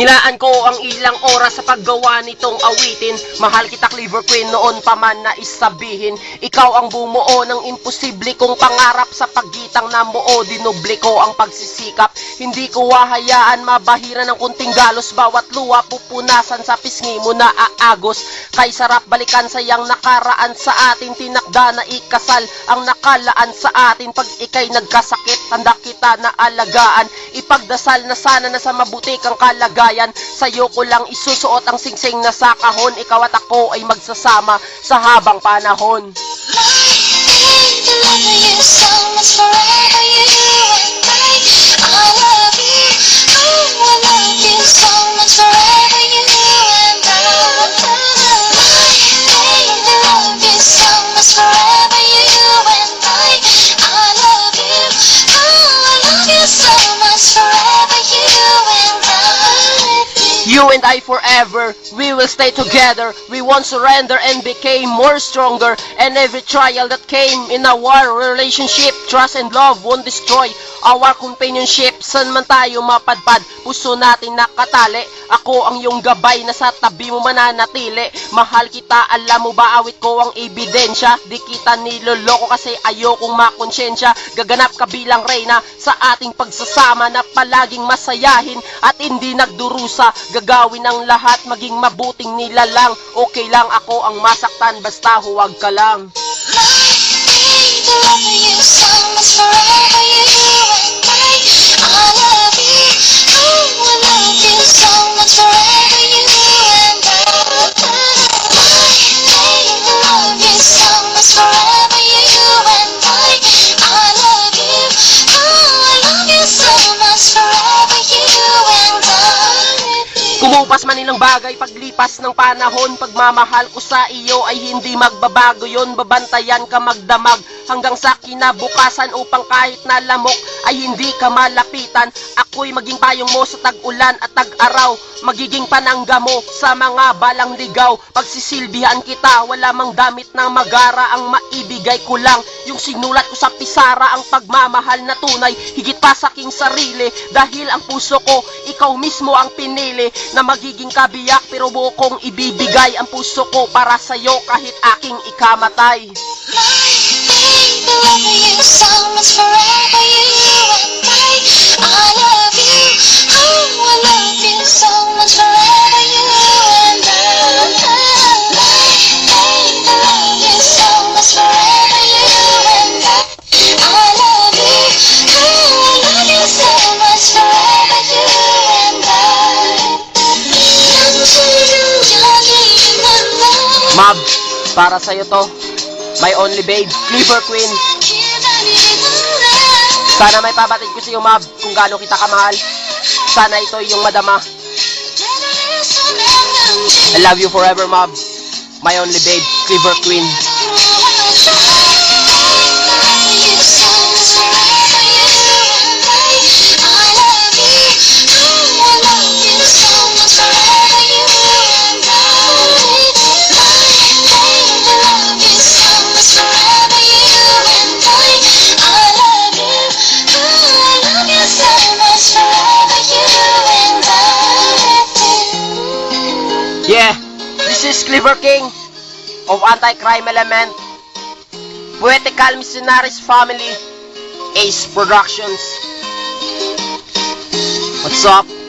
Nilaan ko ang ilang oras sa paggawa nitong awitin. Mahal kita Clever Queen, noon pa man nais sabihin. Ikaw ang bumuo ng imposible kong pangarap. Sa paggitang namuo, dinoble ko ang pagsisikap. Hindi ko hahayaan mabahira ng kunting galos. Bawat luha pupunasan sa pisngi mo na aagos. Kay sarap balikan sayang nakaraan sa atin. Tinakda na ikasal ang nakalaan sa atin. Pag ikay nagkasakit, tanda kita na alagaan. Ipagdasal na sana na sa mabuti kang kalagayan. Sa'yo ko lang isusuot ang singsing na sa kahon. Ikaw at ako ay magsasama sa habang panahon. You and I forever, we will stay together. We won't surrender and became more stronger. And every trial that came in our relationship, trust and love won't destroy our companionship. San man tayo mapadpad, puso natin nakatali. Ako ang iyong gabay na sa tabi mo mananatili. Mahal kita, alam mo ba awit ko ang ebidensya. Di kita niloloko kasi ayokong makonsensya. Gaganap ka bilang reyna sa ating pagsasama na palaging masayahin at hindi nagdurusa. Gagawin ang lahat, maging mabuting nilalang. Okay lang ako ang masaktan, basta huwag ka lang. Kumupas man ilang bagay paglipas ng panahon. Pagmamahal ko sa iyo ay hindi magbabago yon. Babantayan ka magdamag hanggang sa kinabukasan, upang kahit na lamok ay hindi ka malapitan. Ako'y maging payong mo sa tag-ulan at tag-araw. Magiging panangga mo sa mga balang ligaw. Pagsisilbihan kita, wala mang damit na magara. Ang maibigay ko lang yung sinulat ko sa pisara. Ang pagmamahal na tunay, higit pa sa aking sarili. Dahil ang puso ko, ikaw mismo ang pinili. Na magiging kabiyak pero buo kong ibibigay ang puso ko para sa'yo kahit aking ikamatay. Mab, para sa'yo to, my only babe, Clever Queen. Sana may pabatid ko sa'yo, Mab, kung gaano kita kamahal. Sana ito yung madama. I love you forever, Mab, my only babe, Clever Queen. Yeah, this is Clever King of Anti-Crime Element, Poetical Missionaries Family, Ace Productions. What's up?